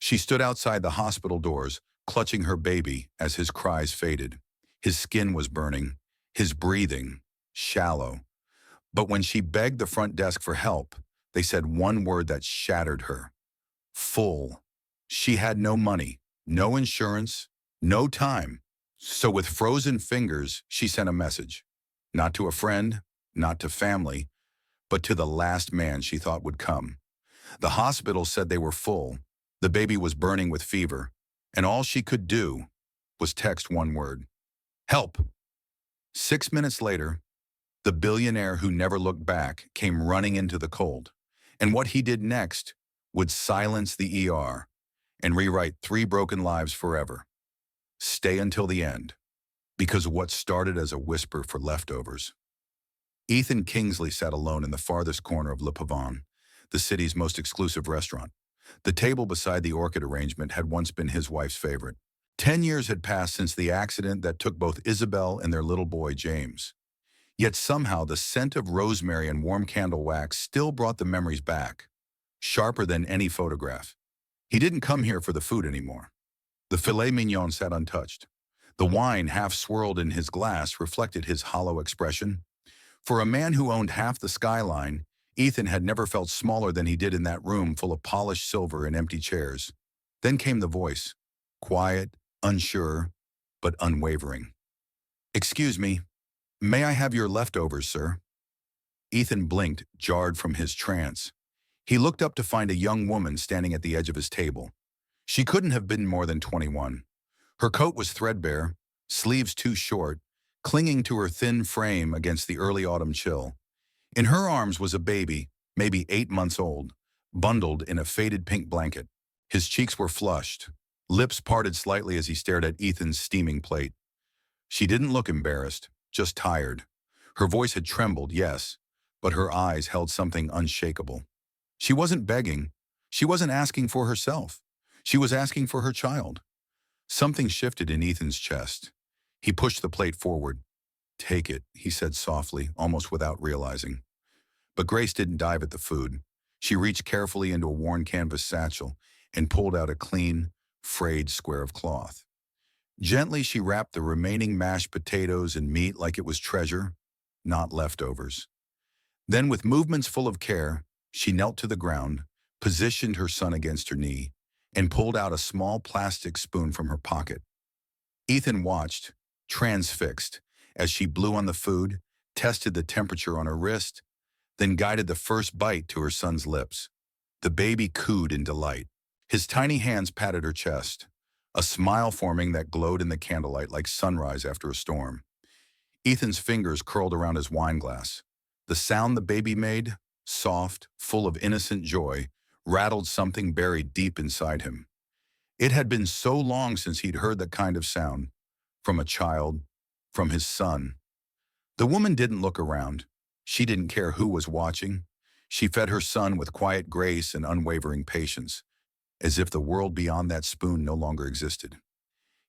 She stood outside the hospital doors, clutching her baby as his cries faded. His skin was burning, his breathing shallow. But when she begged the front desk for help, they said one word that shattered her. Full. She had no money, no insurance, no time. So with frozen fingers, she sent a message. Not to a friend, not to family, but to the last man she thought would come. The hospital said they were full. The baby was burning with fever, and all she could do was text one word. Help! 6 minutes later, the billionaire who never looked back came running into the cold. And what he did next would silence the ER and rewrite 3 broken lives forever. Stay until the end, because what started as a whisper for leftovers. Ethan Kingsley sat alone in the farthest corner of Le Pavon, the city's most exclusive restaurant. The table beside the orchid arrangement had once been his wife's favorite. 10 years had passed since the accident that took both Isabel and their little boy, James. Yet somehow the scent of rosemary and warm candle wax still brought the memories back, sharper than any photograph. He didn't come here for the food anymore. The filet mignon sat untouched. The wine, half swirled in his glass, reflected his hollow expression. For a man who owned half the skyline, Ethan had never felt smaller than he did in that room full of polished silver and empty chairs. Then came the voice, quiet, unsure, but unwavering. "Excuse me, may I have your leftovers, sir?" Ethan blinked, jarred from his trance. He looked up to find a young woman standing at the edge of his table. She couldn't have been more than 21. Her coat was threadbare, sleeves too short, clinging to her thin frame against the early autumn chill. In her arms was a baby, maybe 8 months old, bundled in a faded pink blanket. His cheeks were flushed, lips parted slightly as he stared at Ethan's steaming plate. She didn't look embarrassed, just tired. Her voice had trembled, yes, but her eyes held something unshakable. She wasn't begging. She wasn't asking for herself. She was asking for her child. Something shifted in Ethan's chest. He pushed the plate forward. "Take it," he said softly, almost without realizing. But Grace didn't dive at the food. She reached carefully into a worn canvas satchel and pulled out a clean, frayed square of cloth. Gently, she wrapped the remaining mashed potatoes and meat like it was treasure, not leftovers. Then, with movements full of care, she knelt to the ground, positioned her son against her knee, and pulled out a small plastic spoon from her pocket. Ethan watched, transfixed, as she blew on the food, tested the temperature on her wrist, then guided the first bite to her son's lips. The baby cooed in delight. His tiny hands patted her chest, a smile forming that glowed in the candlelight like sunrise after a storm. Ethan's fingers curled around his wine glass. The sound the baby made, soft, full of innocent joy, rattled something buried deep inside him. It had been so long since he'd heard that kind of sound, from a child, from his son. The woman didn't look around. She didn't care who was watching. She fed her son with quiet grace and unwavering patience, as if the world beyond that spoon no longer existed.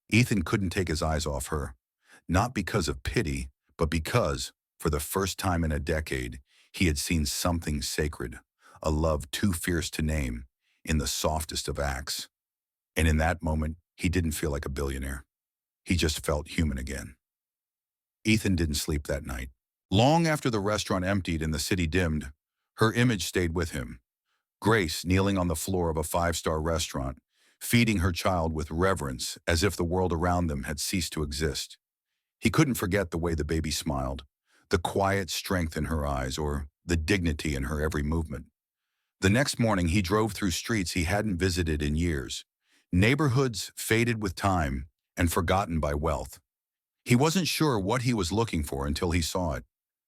Ethan couldn't take his eyes off her, not because of pity, but because, for the first time in a decade, he had seen something sacred, a love too fierce to name, in the softest of acts. And in that moment, he didn't feel like a billionaire. He just felt human again. Ethan didn't sleep that night. Long after the restaurant emptied and the city dimmed, her image stayed with him. Grace kneeling on the floor of a 5-star restaurant, feeding her child with reverence as if the world around them had ceased to exist. He couldn't forget the way the baby smiled, the quiet strength in her eyes, or the dignity in her every movement. The next morning, he drove through streets he hadn't visited in years, neighborhoods faded with time and forgotten by wealth. He wasn't sure what he was looking for until he saw it.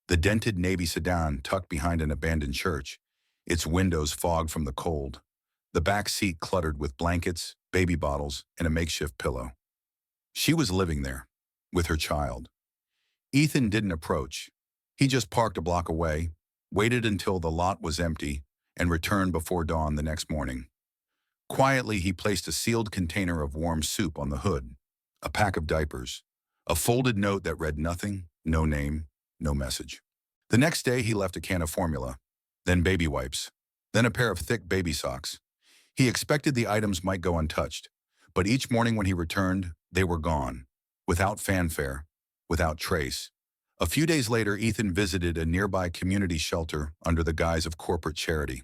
The dented navy sedan tucked behind an abandoned church, its windows fogged from the cold, the back seat cluttered with blankets, baby bottles, and a makeshift pillow. She was living there, with her child. Ethan didn't approach. He just parked a block away, waited until the lot was empty, and returned before dawn the next morning. Quietly, he placed a sealed container of warm soup on the hood, a pack of diapers, a folded note that read nothing, no name, no message. The next day, he left a can of formula, then baby wipes, then a pair of thick baby socks. He expected the items might go untouched, but each morning when he returned, they were gone, without fanfare, without trace. A few days later, Ethan visited a nearby community shelter under the guise of corporate charity.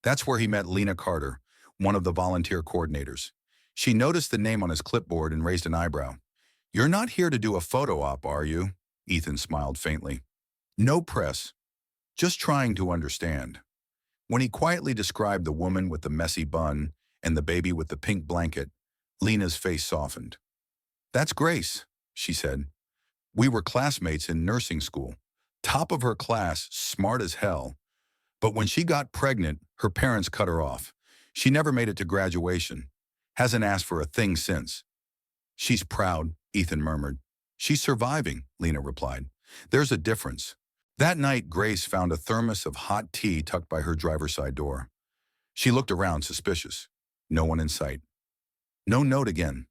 That's where he met Lena Carter, one of the volunteer coordinators. She noticed the name on his clipboard and raised an eyebrow. "You're not here to do a photo op, are you?" Ethan smiled faintly. "No press, just trying to understand." When he quietly described the woman with the messy bun and the baby with the pink blanket, Lena's face softened. "That's Grace," she said. "We were classmates in nursing school. Top of her class, smart as hell. But when she got pregnant, her parents cut her off. She never made it to graduation. Hasn't asked for a thing since." "She's proud," Ethan murmured. "She's surviving," Lena replied. "There's a difference." That night, Grace found a thermos of hot tea tucked by her driver's side door. She looked around, suspicious. No one in sight. No note again.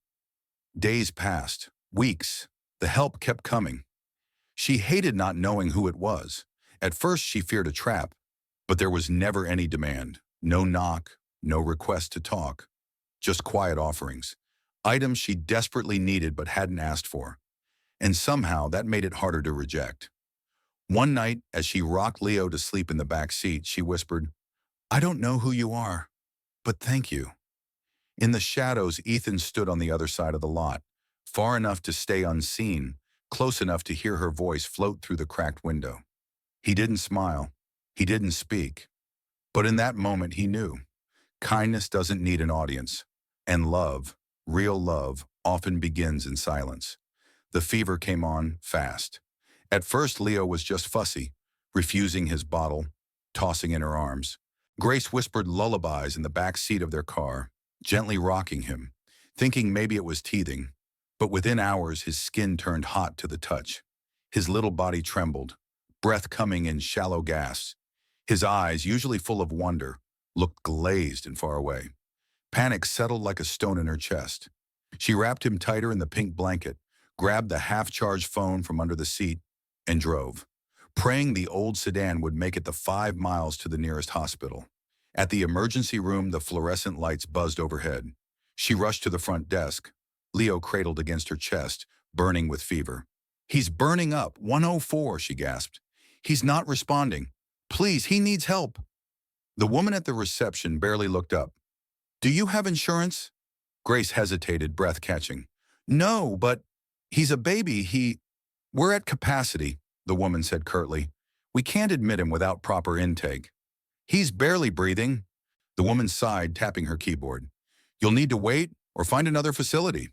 Days passed. Weeks. The help kept coming. She hated not knowing who it was. At first, she feared a trap, but there was never any demand. No knock, no request to talk. Just quiet offerings. Items she desperately needed but hadn't asked for. And somehow that made it harder to reject. One night, as she rocked Leo to sleep in the back seat, she whispered, "I don't know who you are, but thank you." In the shadows, Ethan stood on the other side of the lot, far enough to stay unseen, close enough to hear her voice float through the cracked window. He didn't smile. He didn't speak. But in that moment, he knew. Kindness doesn't need an audience. And love, real love, often begins in silence. The fever came on fast. At first, Leo was just fussy, refusing his bottle, tossing in her arms. Grace whispered lullabies in the back seat of their car, gently rocking him, thinking maybe it was teething. But within hours, his skin turned hot to the touch. His little body trembled, breath coming in shallow gasps. His eyes, usually full of wonder, looked glazed and far away. Panic settled like a stone in her chest. She wrapped him tighter in the pink blanket, grabbed the half-charged phone from under the seat, and drove, praying the old sedan would make it the 5 miles to the nearest hospital. At the emergency room, the fluorescent lights buzzed overhead. She rushed to the front desk, Leo cradled against her chest, burning with fever. "He's burning up, 104, she gasped. "He's not responding. Please, he needs help." The woman at the reception barely looked up. "Do you have insurance?" Grace hesitated, breath catching. "No, but he's a baby. We're at capacity," the woman said curtly. "We can't admit him without proper intake." "He's barely breathing." The woman sighed, tapping her keyboard. "You'll need to wait or find another facility."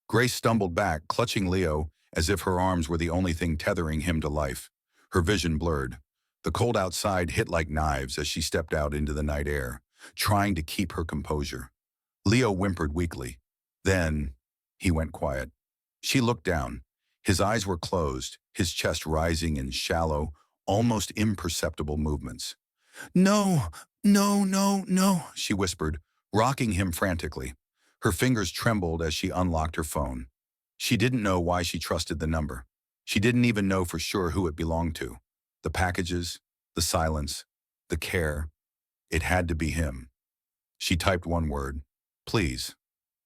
Grace stumbled back, clutching Leo as if her arms were the only thing tethering him to life. Her vision blurred. The cold outside hit like knives as she stepped out into the night air, trying to keep her composure. Leo whimpered weakly. Then he went quiet. She looked down. His eyes were closed, his chest rising in shallow, almost imperceptible movements. "No, no, no, no," she whispered, rocking him frantically. Her fingers trembled as she unlocked her phone. She didn't know why she trusted the number. She didn't even know for sure who it belonged to. The packages, the silence, the care. It had to be him. She typed one word, "Please,"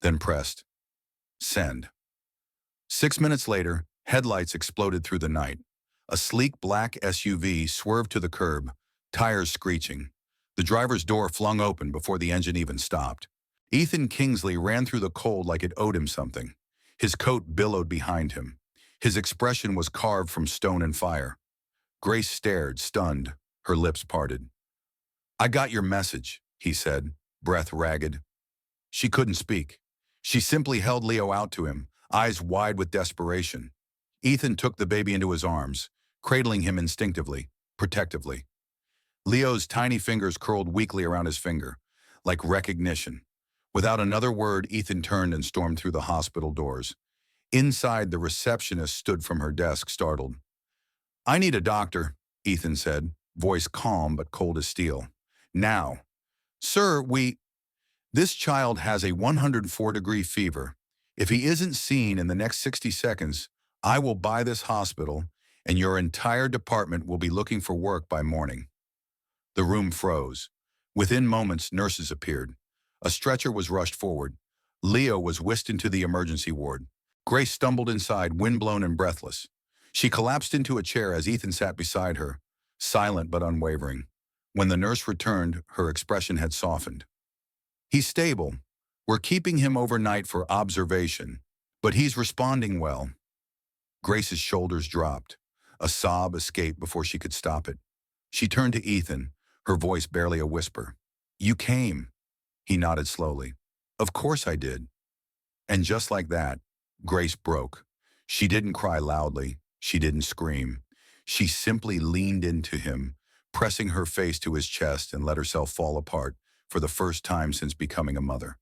then pressed send. 6 minutes later, headlights exploded through the night. A sleek black SUV swerved to the curb, tires screeching. The driver's door flung open before the engine even stopped. Ethan Kingsley ran through the cold like it owed him something. His coat billowed behind him. His expression was carved from stone and fire. Grace stared, stunned, her lips parted. "I got your message," he said, breath ragged. She couldn't speak. She simply held Leo out to him, eyes wide with desperation. Ethan took the baby into his arms, cradling him instinctively, protectively. Leo's tiny fingers curled weakly around his finger, like recognition. Without another word, Ethan turned and stormed through the hospital doors. Inside, the receptionist stood from her desk, startled. "I need a doctor," Ethan said, voice calm but cold as steel. "Now." "Sir, this child has a 104-degree fever. If he isn't seen in the next 60 seconds, I will buy this hospital, and your entire department will be looking for work by morning." The room froze. Within moments, nurses appeared. A stretcher was rushed forward. Leo was whisked into the emergency ward. Grace stumbled inside, windblown and breathless. She collapsed into a chair as Ethan sat beside her, silent but unwavering. When the nurse returned, her expression had softened. "He's stable. We're keeping him overnight for observation, but he's responding well." Grace's shoulders dropped. A sob escaped before she could stop it. She turned to Ethan, her voice barely a whisper. "You came." He nodded slowly. "Of course I did." And just like that, Grace broke. She didn't cry loudly. She didn't scream. She simply leaned into him, pressing her face to his chest, and let herself fall apart for the first time since becoming a mother.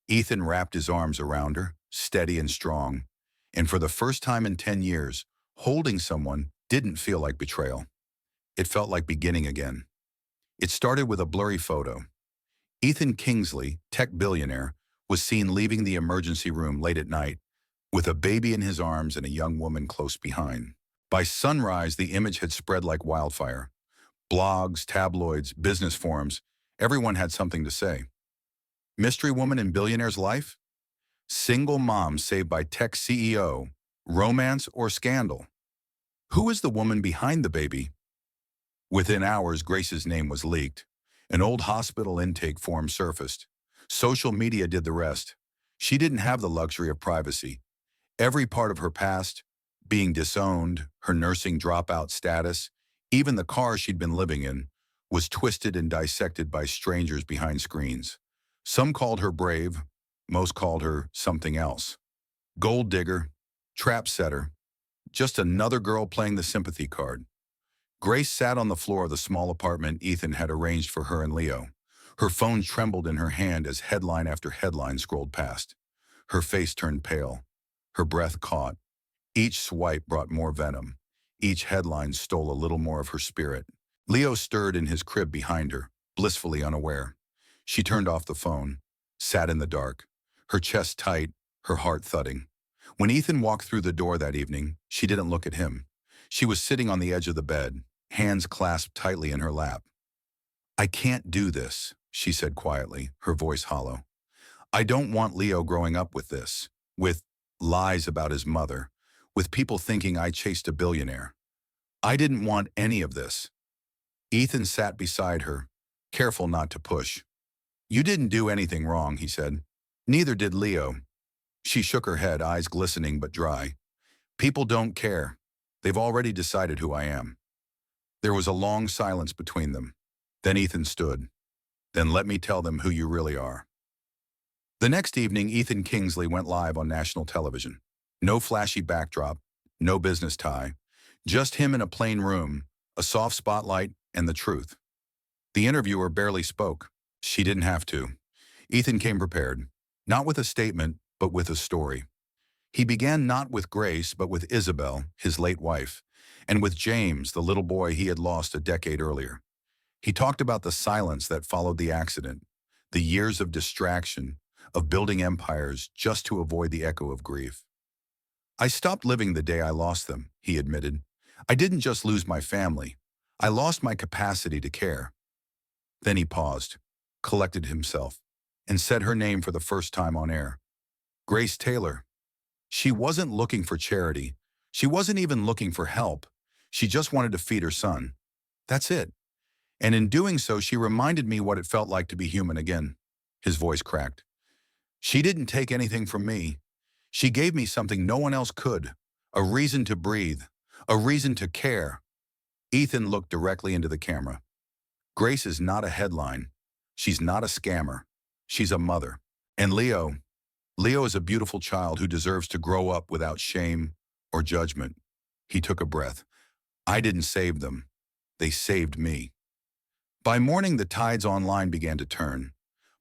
Ethan wrapped his arms around her, steady and strong. And for the first time in 10 years, holding someone didn't feel like betrayal. It felt like beginning again. It started with a blurry photo. Ethan Kingsley, tech billionaire, was seen leaving the emergency room late at night with a baby in his arms and a young woman close behind. By sunrise, the image had spread like wildfire. Blogs, tabloids, business forums, everyone had something to say. Mystery woman in billionaire's life? Single mom saved by tech CEO, romance or scandal? Who is the woman behind the baby? Within hours, Grace's name was leaked. An old hospital intake form surfaced. Social media did the rest. She didn't have the luxury of privacy. Every part of her past, being disowned, her nursing dropout status, even the car she'd been living in, was twisted and dissected by strangers behind screens. Some called her brave, most called her something else. Gold digger, trap setter, just another girl playing the sympathy card. Grace sat on the floor of the small apartment Ethan had arranged for her and Leo. Her phone trembled in her hand as headline after headline scrolled past. Her face turned pale. Her breath caught. Each swipe brought more venom. Each headline stole a little more of her spirit. Leo stirred in his crib behind her, blissfully unaware. She turned off the phone, sat in the dark, her chest tight, her heart thudding. When Ethan walked through the door that evening, she didn't look at him. She was sitting on the edge of the bed, hands clasped tightly in her lap. "I can't do this," she said quietly, her voice hollow. "I don't want Leo growing up with this, with lies about his mother, with people thinking I chased a billionaire. I didn't want any of this." Ethan sat beside her, careful not to push. "You didn't do anything wrong," he said. "Neither did Leo." She shook her head, eyes glistening but dry. "People don't care. They've already decided who I am." There was a long silence between them. Then Ethan stood. "Then let me tell them who you really are." The next evening, Ethan Kingsley went live on national television. No flashy backdrop, no business tie, just him in a plain room, a soft spotlight, and the truth. The interviewer barely spoke. She didn't have to. Ethan came prepared, not with a statement, but with a story. He began not with Grace, but with Isabel, his late wife, and with James, the little boy he had lost a decade earlier. He talked about the silence that followed the accident, the years of distraction, of building empires just to avoid the echo of grief. "I stopped living the day I lost them," he admitted. "I didn't just lose my family. I lost my capacity to care." Then he paused, collected himself, and said her name for the first time on air. Grace Taylor. She wasn't looking for charity. She wasn't even looking for help. She just wanted to feed her son. That's it. And in doing so, she reminded me what it felt like to be human again. His voice cracked. "She didn't take anything from me. She gave me something no one else could. A reason to breathe. A reason to care." Ethan looked directly into the camera. "Grace is not a headline. She's not a scammer. She's a mother. And Leo is a beautiful child who deserves to grow up without shame or judgment." He took a breath. "I didn't save them. They saved me." By morning, the tides online began to turn.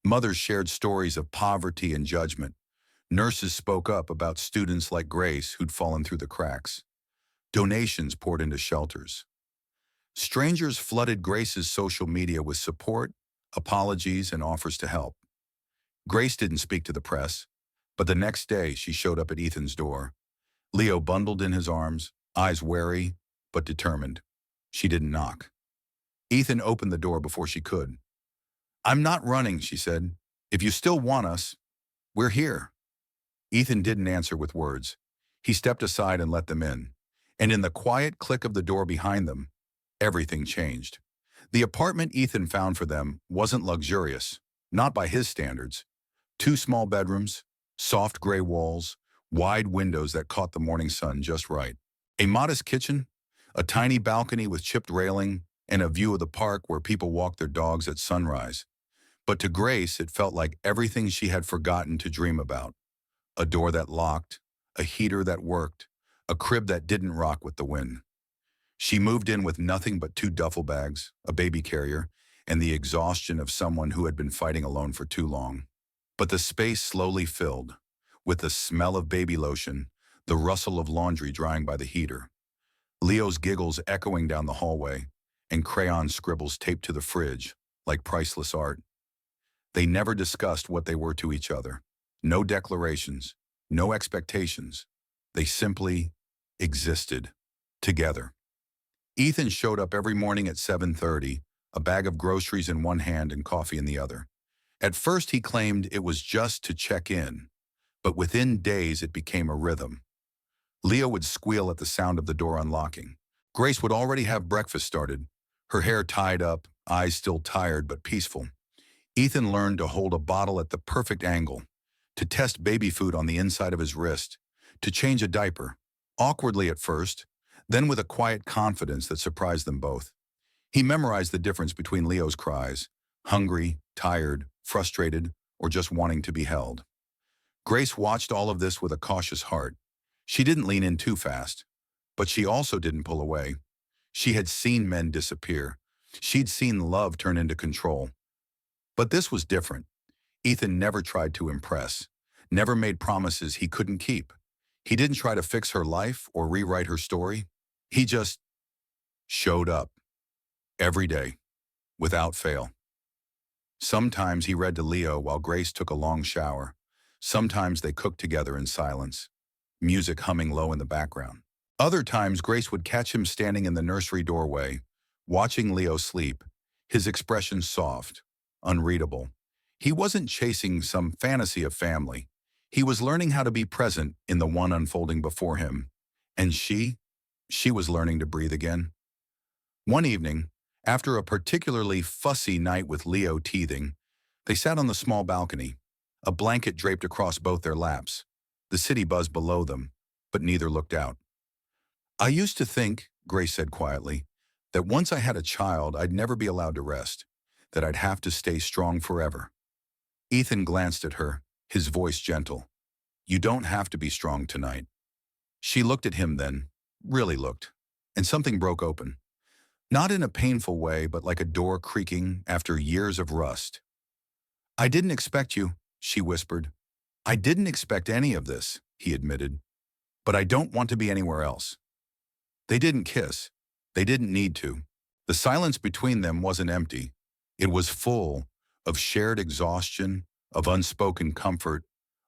Mothers shared stories of poverty and judgment. Nurses spoke up about students like Grace who'd fallen through the cracks. Donations poured into shelters. Strangers flooded Grace's social media with support, apologies, and offers to help. Grace didn't speak to the press, but the next day she showed up at Ethan's door. Leo bundled in his arms, eyes wary but determined. She didn't knock. Ethan opened the door before she could. "I'm not running," she said. If you still want us, we're here." Ethan didn't answer with words. He stepped aside and let them in. And in the quiet click of the door behind them, everything changed. The apartment Ethan found for them wasn't luxurious, not by his standards. Two small bedrooms, soft gray walls, wide windows that caught the morning sun just right. A modest kitchen, a tiny balcony with chipped railing, and a view of the park where people walk their dogs at sunrise. But to Grace, it felt like everything she had forgotten to dream about. A door that locked, a heater that worked, a crib that didn't rock with the wind. She moved in with nothing but two duffel bags, a baby carrier, and the exhaustion of someone who had been fighting alone for too long. But the space slowly filled, with the smell of baby lotion, the rustle of laundry drying by the heater, Leo's giggles echoing down the hallway, and crayon scribbles taped to the fridge, like priceless art. They never discussed what they were to each other. No declarations, no expectations. They simply existed together. Ethan showed up every morning at 7:30, a bag of groceries in one hand and coffee in the other. At first he claimed it was just to check in, but within days it became a rhythm. Leo would squeal at the sound of the door unlocking. Grace would already have breakfast started, her hair tied up, eyes still tired but peaceful. Ethan learned to hold a bottle at the perfect angle, to test baby food on the inside of his wrist, to change a diaper, awkwardly at first, then with a quiet confidence that surprised them both. He memorized the difference between Leo's cries, hungry, tired, frustrated, or just wanting to be held. Grace watched all of this with a cautious heart. She didn't lean in too fast, but she also didn't pull away. She had seen men disappear. She'd seen love turn into control. But this was different. Ethan never tried to impress, never made promises he couldn't keep. He didn't try to fix her life or rewrite her story. He just showed up every day, without fail. Sometimes he read to Leo while Grace took a long shower. Sometimes they cooked together in silence, music humming low in the background. Other times Grace would catch him standing in the nursery doorway, watching Leo sleep, his expression soft, unreadable. He wasn't chasing some fantasy of family. He was learning how to be present in the one unfolding before him. And she was learning to breathe again. One evening, after a particularly fussy night with Leo teething, they sat on the small balcony, a blanket draped across both their laps. The city buzzed below them, but neither looked out. "I used to think," Grace said quietly, "that once I had a child, I'd never be allowed to rest, that I'd have to stay strong forever." Ethan glanced at her, his voice gentle. "You don't have to be strong tonight." She looked at him then, really looked, and something broke open. Not in a painful way, but like a door creaking after years of rust. "I didn't expect you," she whispered. "I didn't expect any of this," he admitted. "But I don't want to be anywhere else." They didn't kiss. They didn't need to. The silence between them wasn't empty. It was full of shared exhaustion, of unspoken comfort,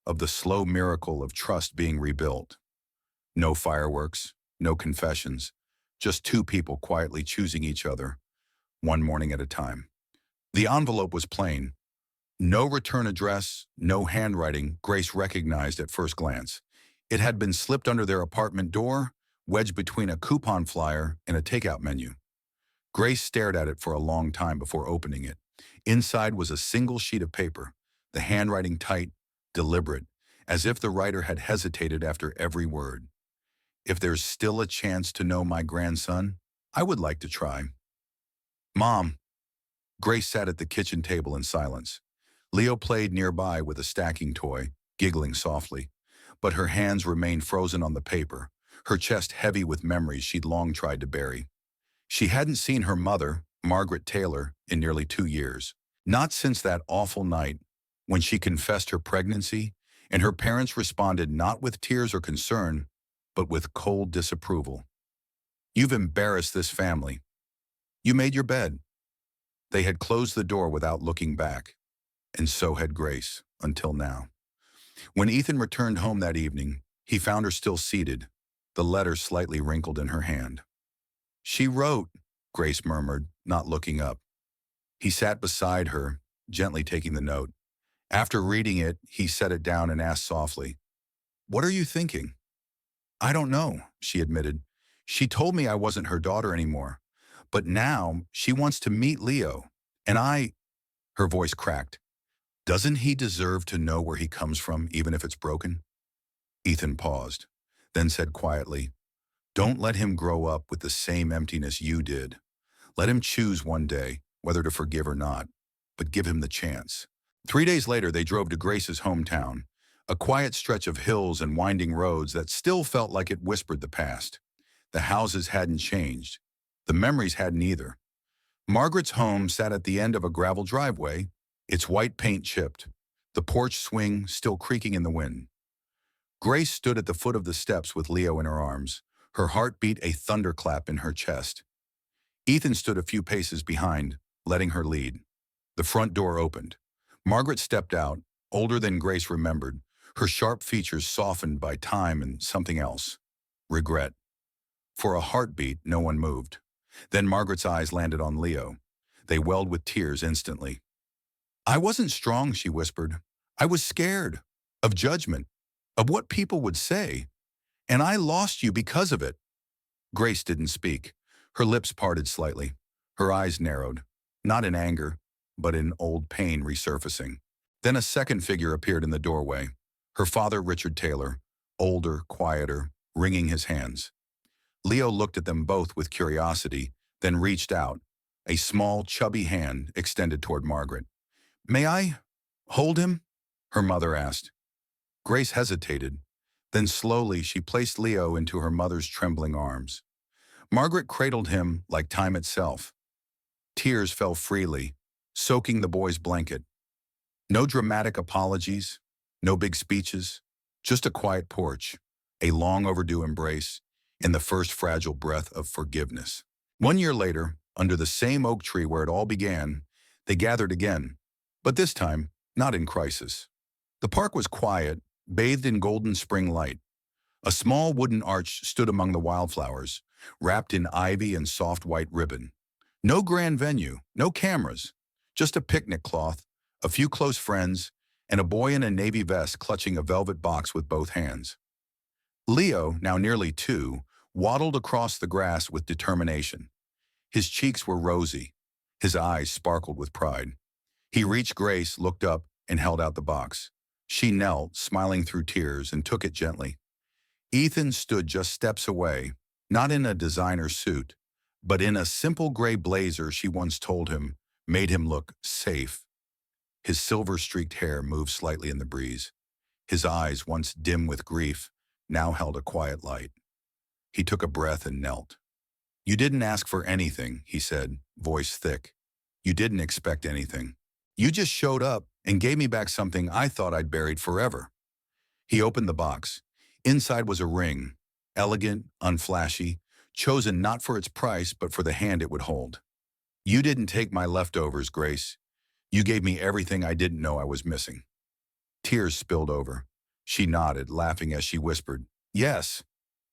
of the slow miracle of trust being rebuilt. No fireworks, no confessions, just two people quietly choosing each other, one morning at a time. The envelope was plain. No return address, no handwriting Grace recognized at first glance. It had been slipped under their apartment door, wedged between a coupon flyer and a takeout menu. Grace stared at it for a long time before opening it. Inside was a single sheet of paper, the handwriting tight, deliberate, as if the writer had hesitated after every word. "If there's still a chance to know my grandson, I would like to try." "Mom." Grace sat at the kitchen table in silence. Leo played nearby with a stacking toy, giggling softly, but her hands remained frozen on the paper, her chest heavy with memories she'd long tried to bury. She hadn't seen her mother, Margaret Taylor, in nearly 2 years. Not since that awful night when she confessed her pregnancy, and her parents responded not with tears or concern, but with cold disapproval. "You've embarrassed this family. You made your bed." They had closed the door without looking back, and so had Grace, until now. When Ethan returned home that evening, he found her still seated, the letter slightly wrinkled in her hand. "She wrote," Grace murmured, not looking up. He sat beside her, gently taking the note. After reading it, he set it down and asked softly, "What are you thinking?" "I don't know," she admitted. "She told me I wasn't her daughter anymore. But now she wants to meet Leo. And her voice cracked. "Doesn't he deserve to know where he comes from, even if it's broken?" Ethan paused, then said quietly, "Don't let him grow up with the same emptiness you did. Let him choose one day whether to forgive or not, but give him the chance." 3 days later, they drove to Grace's hometown, a quiet stretch of hills and winding roads that still felt like it whispered the past. The houses hadn't changed. The memories hadn't either. Margaret's home sat at the end of a gravel driveway, its white paint chipped, the porch swing still creaking in the wind. Grace stood at the foot of the steps with Leo in her arms, her heart beat a thunderclap in her chest. Ethan stood a few paces behind, letting her lead. The front door opened. Margaret stepped out, older than Grace remembered, her sharp features softened by time and something else. Regret. For a heartbeat, no one moved. Then Margaret's eyes landed on Leo. They welled with tears instantly. "I wasn't strong," she whispered. "I was scared. Of judgment. Of what people would say. And I lost you because of it." Grace didn't speak. Her lips parted slightly. Her eyes narrowed. Not in anger, but in old pain resurfacing. Then a second figure appeared in the doorway. Her father, Richard Taylor. Older, quieter, wringing his hands. Leo looked at them both with curiosity, then reached out, a small, chubby hand extended toward Margaret. "May I hold him?" her mother asked. Grace hesitated. Then slowly she placed Leo into her mother's trembling arms. Margaret cradled him like time itself. Tears fell freely, soaking the boy's blanket. No dramatic apologies, no big speeches, just a quiet porch, a long overdue embrace, and the first fragile breath of forgiveness. 1 year later, under the same oak tree where it all began, they gathered again, but this time, not in crisis. The park was quiet, bathed in golden spring light. A small wooden arch stood among the wildflowers, wrapped in ivy and soft white ribbon. No grand venue, no cameras, just a picnic cloth, a few close friends, and a boy in a navy vest clutching a velvet box with both hands. Leo, now nearly 2, waddled across the grass with determination. His cheeks were rosy. His eyes sparkled with pride. He reached Grace, looked up, and held out the box. She knelt, smiling through tears, and took it gently. Ethan stood just steps away, not in a designer suit, but in a simple gray blazer she once told him made him look safe. His silver-streaked hair moved slightly in the breeze. His eyes, once dim with grief, now held a quiet light. He took a breath and knelt. "You didn't ask for anything," he said, voice thick. "You didn't expect anything. You just showed up and gave me back something I thought I'd buried forever." He opened the box. Inside was a ring, elegant, unflashy, chosen not for its price but for the hand it would hold. "You didn't take my leftovers, Grace. You gave me everything I didn't know I was missing." Tears spilled over. She nodded, laughing as she whispered, "Yes."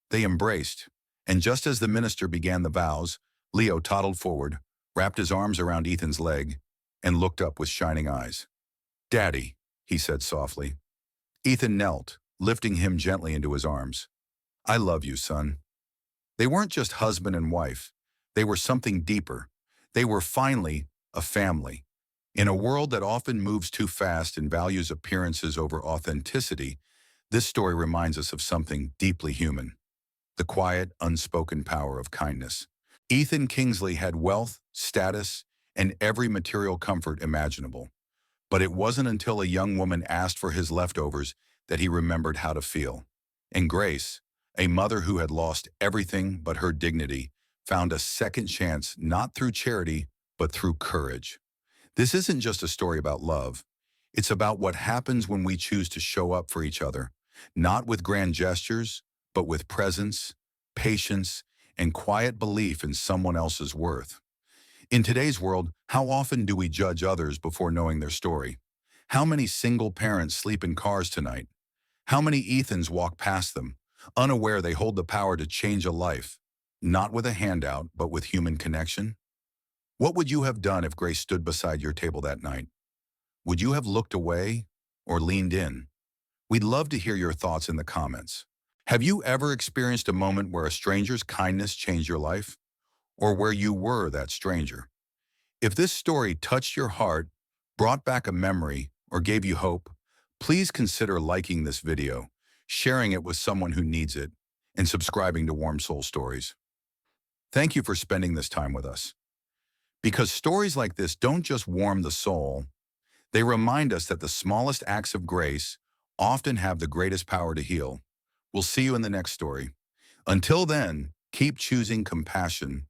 They embraced, and just as the minister began the vows, Leo toddled forward, wrapped his arms around Ethan's leg, and looked up with shining eyes. "Daddy," he said softly. Ethan knelt, lifting him gently into his arms. "I love you, son." They weren't just husband and wife. They were something deeper. They were finally a family. In a world that often moves too fast and values appearances over authenticity, this story reminds us of something deeply human: the quiet, unspoken power of kindness. Ethan Kingsley had wealth, status, and every material comfort imaginable. But it wasn't until a young woman asked for his leftovers that he remembered how to feel. And Grace, a mother who had lost everything but her dignity, found a second chance not through charity, but through courage. This isn't just a story about love. It's about what happens when we choose to show up for each other, not with grand gestures, but with presence, patience, and quiet belief in someone else's worth. In today's world, how often do we judge others before knowing their story? How many single parents sleep in cars tonight? How many Ethans walk past them, unaware they hold the power to change a life, not with a handout, but with human connection? What would you have done if Grace stood beside your table that night? Would you have looked away or leaned in? We'd love to hear your thoughts in the comments. Have you ever experienced a moment where a stranger's kindness changed your life, or where you were that stranger? If this story touched your heart, brought back a memory, or gave you hope, please consider liking this video, sharing it with someone who needs it, and subscribing to Warm Soul Stories. Thank you for spending this time with us. Because stories like this don't just warm the soul, they remind us that the smallest acts of grace often have the greatest power to heal. We'll see you in the next story. Until then, keep choosing compassion,